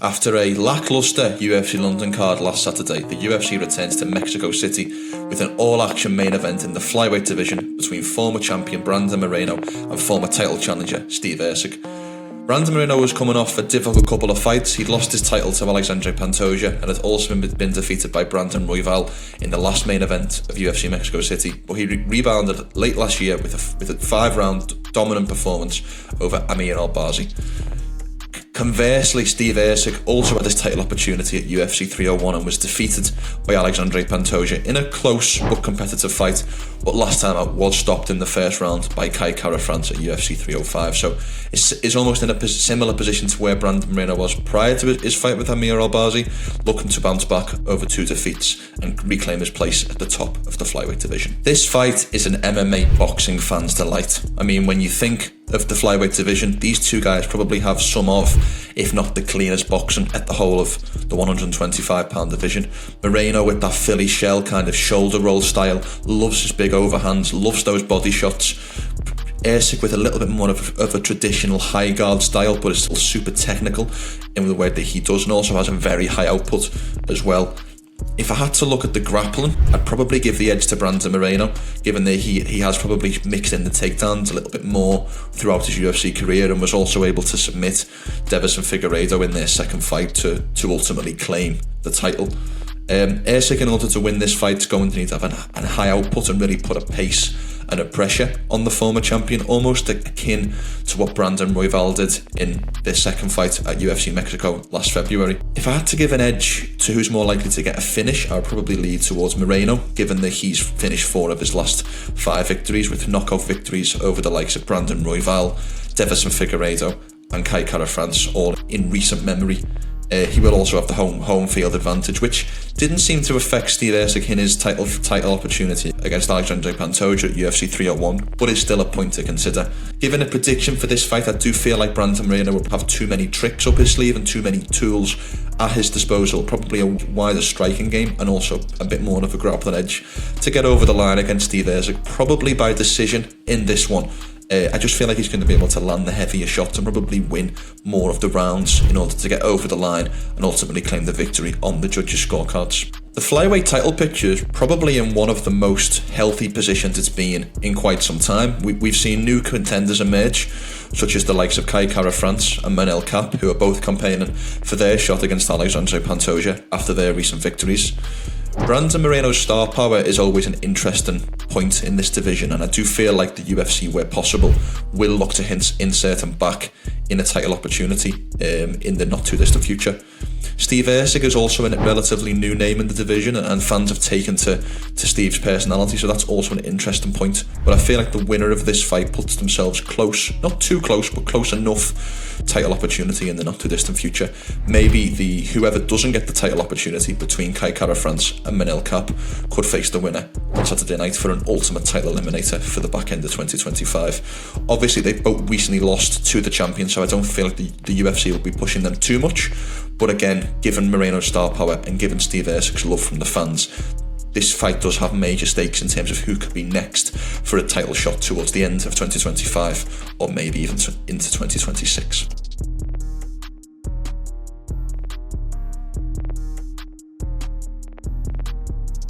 After a lacklustre UFC London card last Saturday, the UFC returns to Mexico City with an all-action main event in the flyweight division between former champion Brandon Moreno and former title challenger Steve Erceg. Brandon Moreno was coming off a difficult couple of fights. He'd lost his title to Alexandre Pantoja and had also been defeated by Brandon Royval in the last main event of UFC Mexico City, but he rebounded late last year with a 5-round dominant performance over Amir Albazi. Conversely, Steve Erceg also had his title opportunity at UFC 301 and was defeated by Alexandre Pantoja in a close but competitive fight, but last time out was stopped in the first round by Kai Kara-France at UFC 305. So it's almost in a similar position to where Brandon Moreno was prior to his fight with Amir Albazi, looking to bounce back over 2 defeats and reclaim his place at the top of the flyweight division. This fight is an MMA boxing fan's delight. I mean, when you think of the flyweight division, these two guys probably have some of, if not the cleanest boxing at the whole of the 125-pound division. Moreno with that Philly shell kind of shoulder roll style, loves his big overhands, loves those body shots. Erceg with a little bit more of a traditional high guard style, but is still super technical in the way that he does, and also has a very high output as well. If I had to look at the grappling, I'd probably give the edge to Brandon Moreno, given that he has probably mixed in the takedowns a little bit more throughout his UFC career and was also able to submit Deiveson Figueiredo in their second fight to ultimately claim the title. Erceg, in order to win this fight, is going to need to have a high output and really put a pace and a pressure on the former champion, almost akin to what Brandon Royval did in their second fight at UFC Mexico last February. If I had to give an edge to who's more likely to get a finish, I would probably lead towards Moreno, given that he's finished 4 of his last 5 victories with knockout victories over the likes of Brandon Royval, Deiveson Figueiredo and Kai Kara-France, all in recent memory. He will also have the home field advantage, which didn't seem to affect Steve Erceg in his title opportunity against Alexandre Pantoja at UFC 301, but is still a point to consider. Given a prediction for this fight, I do feel like Brandon Moreno would have too many tricks up his sleeve and too many tools at his disposal, probably a wider striking game and also a bit more of a grappling edge to get over the line against Steve Erceg, probably by decision in this one. I just feel like he's going to be able to land the heavier shots and probably win more of the rounds in order to get over the line and ultimately claim the victory on the judges' scorecards. The flyweight title picture is probably in one of the most healthy positions it's been in quite some time. We've seen new contenders emerge, such as the likes of Kai Kara-France and Manel Kape, who are both campaigning for their shot against Alexandre Pantoja after their recent victories. Brandon Moreno's star power is always an interesting point in this division, and I do feel like the UFC, where possible, will look to insert him back in a title opportunity in the not too distant future. Steve Erceg is also a relatively new name in the division, and fans have taken to Steve's personality, so that's also an interesting point. But I feel like the winner of this fight puts themselves close, not too close, but close enough title opportunity in the not too distant future. Maybe whoever doesn't get the title opportunity between Kai Kara-France and Manel Kape could face the winner on Saturday night for an ultimate title eliminator for the back end of 2025. Obviously, they've both recently lost to the champion, so I don't feel like the UFC will be pushing them too much. But again, given Moreno's star power and given Steve Erceg's love from the fans, this fight does have major stakes in terms of who could be next for a title shot towards the end of 2025 or maybe even into 2026.